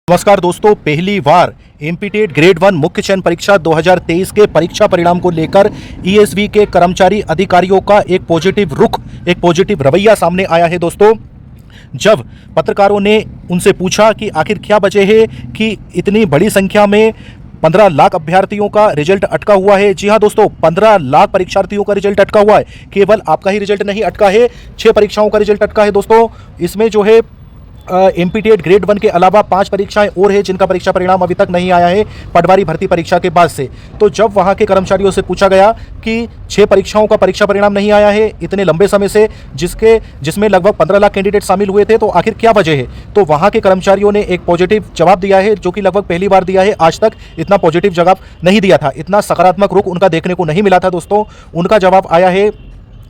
नमस्कार दोस्तों, पहली बार एमपीटेट ग्रेड 1 मुख्य चयन परीक्षा 2023 के परीक्षा परिणाम को लेकर ईएसवी के कर्मचारी अधिकारियों का एक पॉजिटिव रुख, एक पॉजिटिव रवैया सामने आया है। दोस्तों, जब पत्रकारों ने उनसे पूछा कि आखिर क्या वजह है कि इतनी बड़ी संख्या में 15 लाख अभ्यर्थियों का रिजल्ट अटका हुआ है। जी हां दोस्तों, 15 लाख परीक्षार्थियों का रिजल्ट अटका हुआ है। केवल आपका ही रिजल्ट नहीं अटका है, 6 परीक्षाओं का रिजल्ट अटका है। दोस्तों, इसमें जो है एमपीटेट ग्रेड 1 के अलावा 5 परीक्षाएं और है जिनका परीक्षा परिणाम अभी तक नहीं आया है पटवारी भर्ती परीक्षा के बाद से। तो जब वहां के कर्मचारियों से पूछा गया कि 6 परीक्षाओं का परीक्षा परिणाम नहीं आया है इतने लंबे समय से, जिसमें लगभग 15 लाख कैंडिडेट शामिल हुए थे, तो आखिर क्या वजह है, तो वहां के कर्मचारियों ने एक पॉजिटिव जवाब दिया है, जो कि लगभग पहली बार दिया है। आज तक इतना पॉजिटिव जवाब नहीं दिया था, इतना सकारात्मक रुख उनका देखने को नहीं मिला था। दोस्तों, उनका जवाब आया है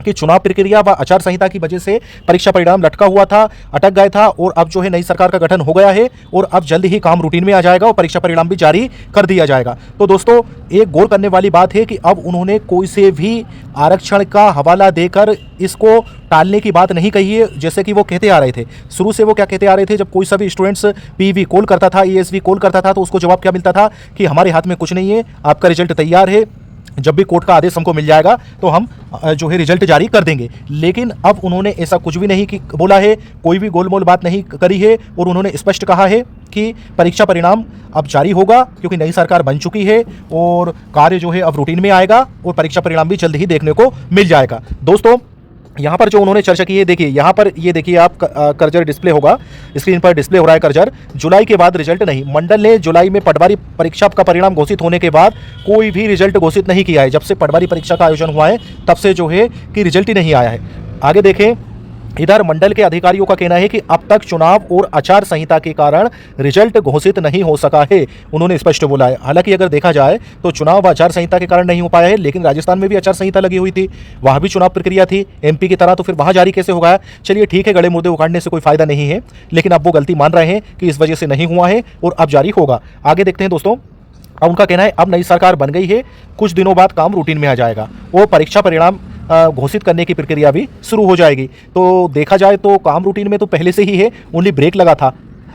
कि चुनाव प्रक्रिया व आचार संहिता की वजह से परीक्षा परिणाम लटका हुआ था, अटक गया था, और अब जो है नई सरकार का गठन हो गया है और अब जल्द ही काम रूटीन में आ जाएगा और परीक्षा परिणाम भी जारी कर दिया जाएगा। तो दोस्तों, एक गौर करने वाली बात है कि अब उन्होंने कोई से भी आरक्षण का हवाला देकर इसको टालने की बात नहीं कही है, जैसे कि वो कहते आ रहे थे। शुरू से वो क्या कहते आ रहे थे, जब कोई सभी स्टूडेंट्स पीवी कॉल करता था, ईएसवी कॉल करता था, तो उसको जवाब क्या मिलता था कि हमारे हाथ में कुछ नहीं है, आपका रिजल्ट तैयार है, जब भी कोर्ट का आदेश हमको मिल जाएगा तो हम जो है रिजल्ट जारी कर देंगे। लेकिन अब उन्होंने ऐसा कुछ भी नहीं बोला है, कोई भी गोलमोल बात नहीं करी है, और उन्होंने स्पष्ट कहा है कि परीक्षा परिणाम अब जारी होगा, क्योंकि नई सरकार बन चुकी है और कार्य जो है अब रूटीन में आएगा और परीक्षा परिणाम भी जल्द ही देखने को मिल जाएगा। दोस्तों, यहाँ पर जो उन्होंने चर्चा की है, देखिए यहाँ पर ये देखिए आप कर्जर डिस्प्ले होगा, स्क्रीन पर डिस्प्ले हो रहा है कर्जर। जुलाई के बाद रिजल्ट नहीं, मंडल ने जुलाई में पटवारी परीक्षा का परिणाम घोषित होने के बाद कोई भी रिजल्ट घोषित नहीं किया है। जब से पटवारी परीक्षा का आयोजन हुआ है तब से जो है कि रिजल्ट ही नहीं आया है। आगे देखें, इधर मंडल के अधिकारियों का कहना है कि अब तक चुनाव और आचार संहिता के कारण रिजल्ट घोषित नहीं हो सका है, उन्होंने स्पष्ट बोला है। हालांकि अगर देखा जाए तो चुनाव व आचार संहिता के कारण नहीं हो पाया है, लेकिन राजस्थान में भी आचार संहिता लगी हुई थी, वहां भी चुनाव प्रक्रिया थी एमपी की तरह, तो फिर वहां जारी कैसे होगा। चलिए ठीक है, गड़े मुर्दे उखाड़ने से कोई फायदा नहीं है, लेकिन अब वो गलती मान रहे हैं कि इस वजह से नहीं हुआ है और अब जारी होगा। आगे देखते हैं दोस्तों, अब उनका कहना है अब नई सरकार बन गई है, कुछ दिनों बाद काम रूटीन में आ जाएगा और परीक्षा परिणाम घोषित करने की प्रक्रिया भी शुरू हो जाएगी। तो देखा जाए तो काम रूटीन में तो पहले से ही है, ओनली ब्रेक लगा था।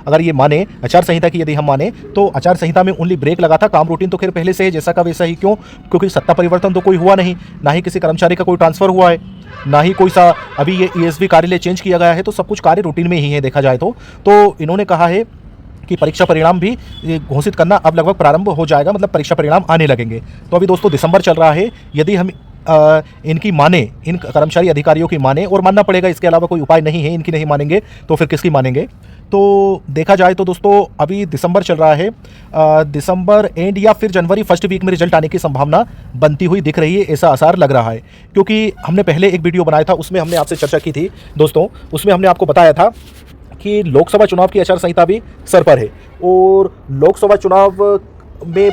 अगर ये माने आचार संहिता की, यदि हम माने तो आचार संहिता में ओनली ब्रेक लगा था, काम रूटीन तो खैर पहले से है जैसा का वैसा ही। क्यों? क्योंकि सत्ता परिवर्तन तो कोई हुआ नहीं, ना ही किसी कर्मचारी का कोई ट्रांसफर हुआ है, ना ही कोई सा अभी ये ईएसवी कार्यालय चेंज किया गया है, तो सब कुछ कार्य रूटीन में ही है देखा जाए तो इन्होंने कहा है कि परीक्षा परिणाम भी घोषित करना अब लगभग प्रारंभ हो जाएगा, मतलब परीक्षा परिणाम आने लगेंगे। तो अभी दोस्तों दिसंबर चल रहा है, यदि हम इनकी माने, इन कर्मचारी अधिकारियों की माने, और मानना पड़ेगा, इसके अलावा कोई उपाय नहीं है, इनकी नहीं मानेंगे तो फिर किसकी मानेंगे। तो देखा जाए तो दोस्तों अभी दिसंबर चल रहा है, दिसंबर एंड या फिर जनवरी फर्स्ट वीक में रिजल्ट आने की संभावना बनती हुई दिख रही है, ऐसा आसार लग रहा है। क्योंकि हमने पहले एक वीडियो बनाया था, उसमें हमने आपसे चर्चा की थी दोस्तों, उसमें हमने आपको बताया था कि लोकसभा चुनाव की आचार संहिता भी सर पर है और लोकसभा चुनाव में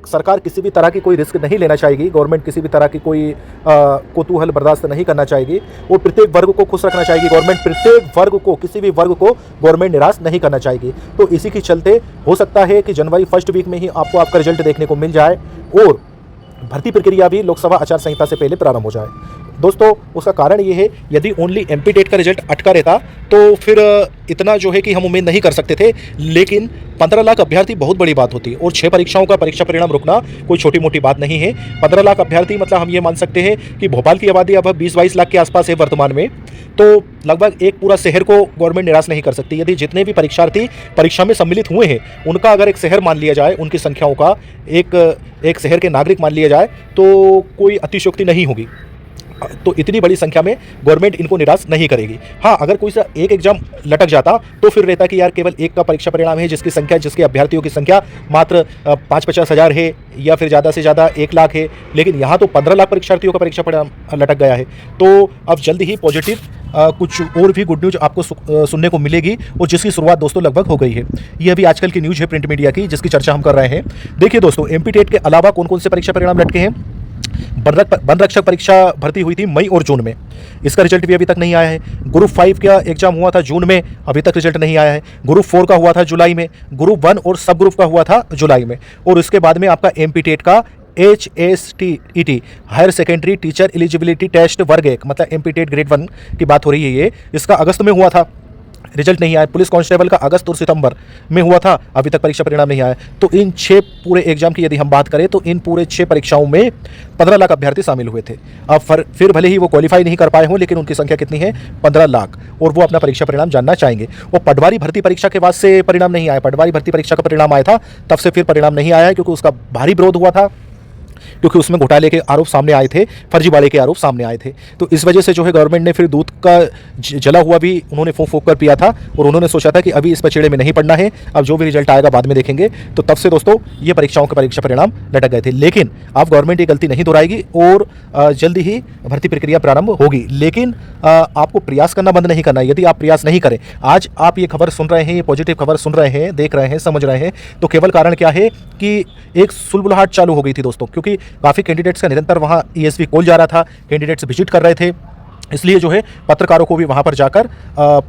सरकार किसी भी तरह की कोई रिस्क नहीं लेना चाहेगी, गवर्नमेंट किसी भी तरह की कोई कौतूहल बर्दाश्त नहीं करना चाहेगी, वो प्रत्येक वर्ग को खुश रखना चाहेगी। गवर्नमेंट प्रत्येक वर्ग को, किसी भी वर्ग को गवर्नमेंट निराश नहीं करना चाहेगी। तो इसी के चलते हो सकता है कि जनवरी फर्स्ट वीक में ही आपको आपका रिजल्ट देखने को मिल जाए और भर्ती प्रक्रिया भी लोकसभा आचार संहिता से पहले प्रारंभ हो जाए। दोस्तों, उसका कारण ये है, यदि ओनली एमपीटेट का रिजल्ट अटका रहता तो फिर इतना जो है कि हम उम्मीद नहीं कर सकते थे, लेकिन 15 लाख अभ्यर्थी बहुत बड़ी बात होती है और 6 परीक्षाओं का परीक्षा परिणाम रुकना कोई छोटी मोटी बात नहीं है। 15 लाख अभ्यर्थी मतलब हम ये मान सकते हैं कि भोपाल की आबादी अब 20-22 लाख के आसपास है वर्तमान में, तो लगभग एक पूरा शहर को गवर्नमेंट निराश नहीं कर सकती। यदि जितने भी परीक्षार्थी परीक्षा में सम्मिलित हुए हैं उनका अगर एक शहर मान लिया जाए, उनकी संख्याओं का एक शहर के नागरिक मान लिया जाए, तो कोई अतिशयोक्ति नहीं होगी। तो इतनी बड़ी संख्या में गवर्नमेंट इनको निराश नहीं करेगी। हाँ, अगर कोई सा एक एग्जाम लटक जाता तो फिर रहता कि यार केवल एक का परीक्षा परिणाम है, जिसके अभ्यर्थियों की संख्या मात्र 5-50 हज़ार है या फिर ज़्यादा से ज़्यादा 1 लाख है, लेकिन यहाँ तो 15 लाख परीक्षार्थियों का परीक्षा परिणाम लटक गया है। तो अब जल्द ही पॉजिटिव कुछ और भी गुड न्यूज़ आपको सुनने को मिलेगी और जिसकी शुरुआत दोस्तों लगभग हो गई है। ये अभी आजकल की न्यूज़ है प्रिंट मीडिया की, जिसकी चर्चा हम कर रहे हैं। देखिए दोस्तों, एमपीटेट के अलावा कौन कौन से परीक्षा परिणाम लटके हैं। वन रक्षक परीक्षा भर्ती हुई थी मई और जून में, इसका रिजल्ट भी अभी तक नहीं आया है। ग्रुप 5 का एग्जाम हुआ था जून में, अभी तक रिजल्ट नहीं आया है। ग्रुप 4 का हुआ था जुलाई में, ग्रुप 1 और सब ग्रुप का हुआ था जुलाई में, और उसके बाद में आपका एमपीटेट का HSTET higher secondary teacher eligibility test वर्ग 1 मतलब एमपीटेट ग्रेड 1 की बात हो रही है, ये इसका अगस्त में हुआ था। रिजल्ट नहीं आया। पुलिस कांस्टेबल का अगस्त और सितंबर में हुआ था, अभी तक परीक्षा परिणाम नहीं आया। तो इन 6 पूरे एग्जाम की यदि हम बात करें तो इन पूरे 6 परीक्षाओं में 15 लाख अभ्यर्थी शामिल हुए थे। अब फिर भले ही वो क्वालिफाई नहीं कर पाए हों, लेकिन उनकी संख्या कितनी है? 15 लाख, और वो अपना परीक्षा परिणाम जानना चाहेंगे। वो पटवारी भर्ती परीक्षा के बाद से परिणाम नहीं आया। पटवारी भर्ती परीक्षा का परिणाम आया था, तब से फिर परिणाम नहीं आया है, क्योंकि उसका भारी विरोध हुआ था, क्योंकि उसमें घोटाले के आरोप सामने आए थे, फर्जीवाड़े के आरोप सामने आए थे। तो इस वजह से जो है गवर्नमेंट ने फिर दूध का जला हुआ भी उन्होंने फूंक फूंक कर पिया था, और उन्होंने सोचा था कि अभी इस पचेड़े में नहीं पड़ना है, अब जो भी रिजल्ट आएगा बाद में देखेंगे। तो तब से दोस्तों ये परीक्षाओं के परीक्षा परिणाम लटक गए थे। लेकिन अब गवर्नमेंट ये गलती नहीं दोहराएगी और जल्दी ही भर्ती प्रक्रिया प्रारंभ होगी। लेकिन आपको प्रयास करना बंद नहीं करना है। यदि आप प्रयास नहीं करें, आज आप ये खबर सुन रहे हैं, ये पॉजिटिव खबर सुन रहे हैं, देख रहे हैं, समझ रहे हैं, तो केवल कारण क्या है कि एक सुलबुलाहट चालू हो गई थी दोस्तों, क्योंकि काफ़ी कैंडिडेट्स का निरंतर वहाँ ईएसवी कॉल जा रहा था, कैंडिडेट्स विजिट कर रहे थे, इसलिए जो है पत्रकारों को भी वहाँ पर जाकर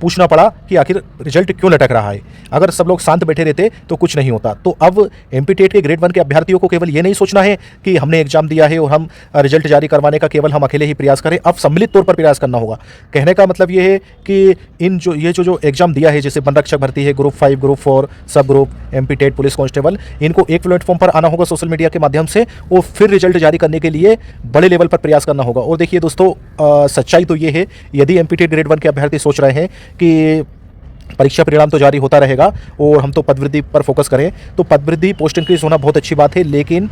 पूछना पड़ा कि आखिर रिजल्ट क्यों लटक रहा है। अगर सब लोग शांत बैठे रहते तो कुछ नहीं होता। तो अब एमपी टेट के ग्रेड 1 के अभ्यर्थियों को केवल ये नहीं सोचना है कि हमने एग्जाम दिया है और हम रिजल्ट जारी करवाने का केवल हम अकेले ही प्रयास करें। अब सम्मिलित तौर पर प्रयास करना होगा। कहने का मतलब ये है कि इन जो एग्जाम दिया है, जैसे वन रक्षक भर्ती है, ग्रुप 5, ग्रुप 4, सब group, MP TET, police constable, इनको एक प्लेटफॉर्म पर आना होगा सोशल मीडिया के माध्यम से, और फिर रिजल्ट जारी करने के लिए बड़े लेवल पर प्रयास करना होगा। और देखिए दोस्तों, सच्चाई तो ये है, यदि एमपी टेट ग्रेड 1 के अभ्यर्थी सोच रहे हैं कि परीक्षा परिणाम तो जारी होता रहेगा और हम तो पदवृद्धि पर फोकस करें, तो पदवृद्धि, पोस्ट इंक्रीज होना बहुत अच्छी बात है, लेकिन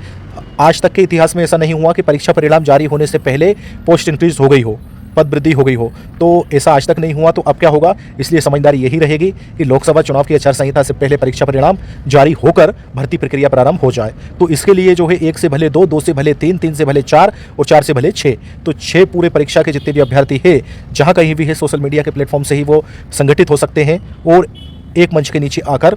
आज तक के इतिहास में ऐसा नहीं हुआ कि परीक्षा परिणाम जारी होने से पहले पोस्ट इंक्रीज हो गई हो, पद वृद्धि हो गई हो। तो ऐसा आज तक नहीं हुआ, तो अब क्या होगा? इसलिए समझदारी यही रहेगी कि लोकसभा चुनाव की आचार संहिता से पहले परीक्षा परिणाम जारी होकर भर्ती प्रक्रिया प्रारंभ हो जाए। तो इसके लिए जो है 1 से भले 2, 2 से भले 3, 3 से भले 4 और 4 से भले 6, तो 6 पूरे परीक्षा के जितने भी अभ्यर्थी हैं, जहाँ कहीं भी है, सोशल मीडिया के प्लेटफॉर्म से ही वो संगठित हो सकते हैं और एक मंच के नीचे आकर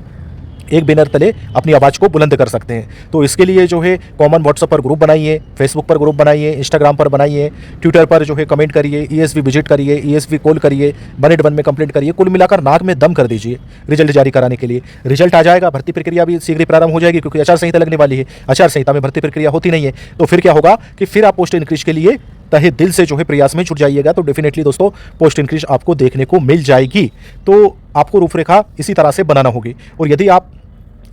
एक बैनर तले अपनी आवाज़ को बुलंद कर सकते हैं। तो इसके लिए जो है कॉमन व्हाट्सएप पर ग्रुप बनाइए, फेसबुक पर ग्रुप बनाइए, इंस्टाग्राम पर बनाइए, ट्विटर पर जो है कमेंट करिए, ईएसवी विजिट करिए, ईएसवी कॉल करिए, 181 में कंप्लेंट करिए, कुल मिलाकर नाक में दम कर दीजिए रिजल्ट जारी कराने के लिए। रिजल्ट आ जाएगा, भर्ती प्रक्रिया भी शीघ्र प्रारंभ हो जाएगी, क्योंकि आचार संहिता लगने वाली है। आचार संहिता में भर्ती प्रक्रिया होती नहीं है, तो फिर क्या होगा कि फिर आप पोस्ट इंक्रीज के लिए तहे दिल से जो है प्रयास में जुट जाइएगा। तो डेफिनेटली दोस्तों पोस्ट इंक्रीज आपको देखने को मिल जाएगी। तो आपको रूपरेखा इसी तरह से बनाना होगी, और यदि आप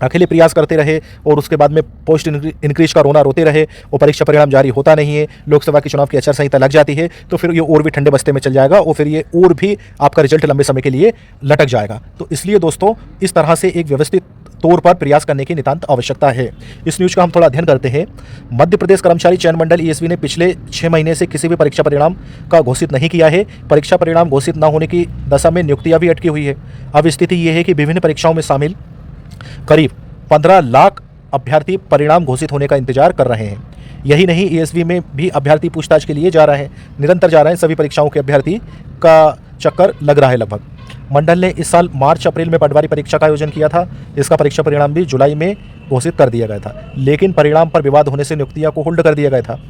अकेले प्रयास करते रहे और उसके बाद में पोस्ट इंक्रीज का रोना रोते रहे और परीक्षा परिणाम जारी होता नहीं है, लोकसभा के चुनाव की आचार संहिता लग जाती है, तो फिर ये और भी ठंडे बस्ते में चल जाएगा और फिर ये और भी आपका रिजल्ट लंबे समय के लिए लटक जाएगा। तो इसलिए दोस्तों इस तरह से एक व्यवस्थित तौर पर प्रयास करने की नितांत आवश्यकता है। इस न्यूज का हम थोड़ा अध्ययन करते हैं। मध्य प्रदेश कर्मचारी चयन मंडल ईएसवी ने पिछले 6 महीने से किसी भी परीक्षा परिणाम का घोषित नहीं किया है। परीक्षा परिणाम घोषित न होने की दशा में नियुक्तियां भी अटकी हुई है। अब स्थिति यह है कि विभिन्न परीक्षाओं में शामिल करीब 15 लाख अभ्यर्थी परिणाम घोषित होने का इंतजार कर रहे हैं। यही नहीं, ईएसवी में भी अभ्यर्थी पूछताछ के लिए जा रहे हैं, निरंतर जा रहे हैं। सभी परीक्षाओं के अभ्यर्थी का चक्कर लग रहा है लगभग। मंडल ने इस साल मार्च अप्रैल में पटवारी परीक्षा का आयोजन किया था। इसका परीक्षा परिणाम भी जुलाई में घोषित कर दिया गया था, लेकिन परिणाम पर विवाद होने से नियुक्तियां को होल्ड कर दिया गया था।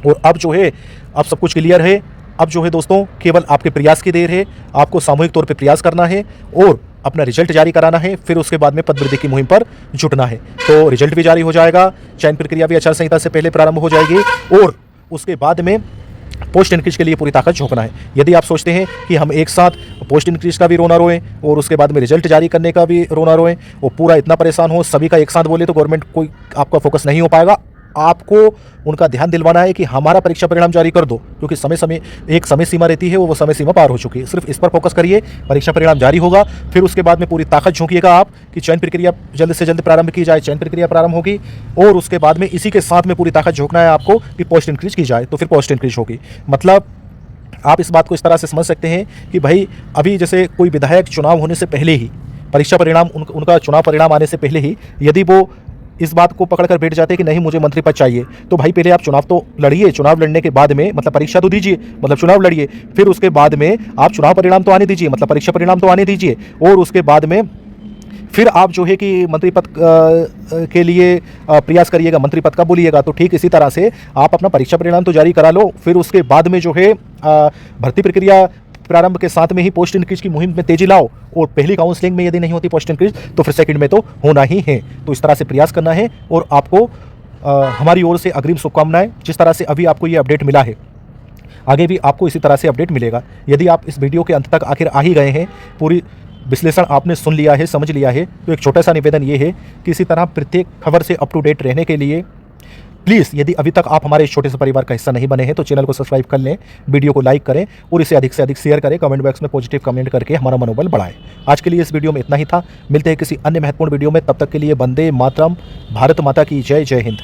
और अब जो है, अब सब कुछ क्लियर है। अब जो है दोस्तों, केवल आपके प्रयास की देर है। आपको सामूहिक तौर पर प्रयास करना है और अपना रिजल्ट जारी कराना है, फिर उसके बाद में पदवृद्धि की मुहिम पर जुटना है। तो रिजल्ट भी जारी हो जाएगा, चयन प्रक्रिया भी आचार संहिता से पहले प्रारंभ हो जाएगी, और उसके बाद में पोस्ट इंक्रीज के लिए पूरी ताकत झोंकना है। यदि आप सोचते हैं कि हम एक साथ पोस्ट इंक्रीज का भी रोना रोएं और उसके बाद में रिजल्ट जारी करने का भी रोना रोएं और पूरा इतना परेशान हो, सभी का एक साथ बोले, तो गवर्नमेंट कोई आपका फोकस नहीं हो पाएगा। आपको उनका ध्यान दिलवाना है कि हमारा परीक्षा परिणाम जारी कर दो, क्योंकि एक समय सीमा रहती है, वो समय सीमा पार हो चुकी है। सिर्फ इस पर फोकस करिए, परीक्षा परिणाम जारी होगा, फिर उसके बाद में पूरी ताकत झोंकिएगा आप कि चयन प्रक्रिया जल्द से जल्द प्रारंभ की जाए। चयन प्रक्रिया प्रारंभ होगी और उसके बाद में इसी के साथ में पूरी ताकत झोंकना है आपको कि पोस्ट इंक्रीज की जाए, तो फिर पोस्ट इंक्रीज होगी। मतलब आप इस बात को इस तरह से समझ सकते हैं कि भाई अभी जैसे कोई विधायक चुनाव होने से पहले ही परीक्षा परिणाम उनका चुनाव परिणाम आने से पहले ही यदि वो इस बात को पकड़ कर बैठ जाते हैं कि नहीं मुझे मंत्री पद चाहिए, तो भाई पहले आप चुनाव तो लड़िए। चुनाव लड़ने के बाद में मतलब परीक्षा तो दीजिए, मतलब चुनाव लड़िए, फिर उसके बाद में आप चुनाव परिणाम तो आने दीजिए, मतलब परीक्षा परिणाम तो आने दीजिए, और उसके बाद में फिर आप जो है कि मंत्री पद के लिए प्रयास करिएगा, मंत्री पद का बोलिएगा। तो ठीक इसी तरह से आप अपना परीक्षा परिणाम तो जारी करा लो, फिर उसके बाद में जो है भर्ती प्रक्रिया प्रारंभ के साथ में ही पोस्ट इंक्रीज की मुहिम में तेजी लाओ, और पहली काउंसलिंग में यदि नहीं होती पोस्ट इंक्रीज तो फिर सेकंड में तो होना ही है। तो इस तरह से प्रयास करना है, और आपको हमारी ओर से अग्रिम शुभकामनाएं। जिस तरह से अभी आपको ये अपडेट मिला है, आगे भी आपको इसी तरह से अपडेट मिलेगा। यदि आप इस वीडियो के अंत तक आखिर आ ही गए हैं, पूरी विश्लेषण आपने सुन लिया है, समझ लिया है, तो एक छोटा सा निवेदन ये है कि इसी तरह प्रत्येक खबर से अप टू डेट रहने के लिए प्लीज़ यदि अभी तक आप हमारे इस छोटे से परिवार का हिस्सा नहीं बने हैं तो चैनल को सब्सक्राइब कर लें, वीडियो को लाइक करें और इसे अधिक से अधिक शेयर करें, कमेंट बॉक्स में पॉजिटिव कमेंट करके हमारा मनोबल बढ़ाएं। आज के लिए इस वीडियो में इतना ही था। मिलते हैं किसी अन्य महत्वपूर्ण वीडियो में, तब तक के लिए वंदे मातरम, भारत माता की जय, जय हिंद।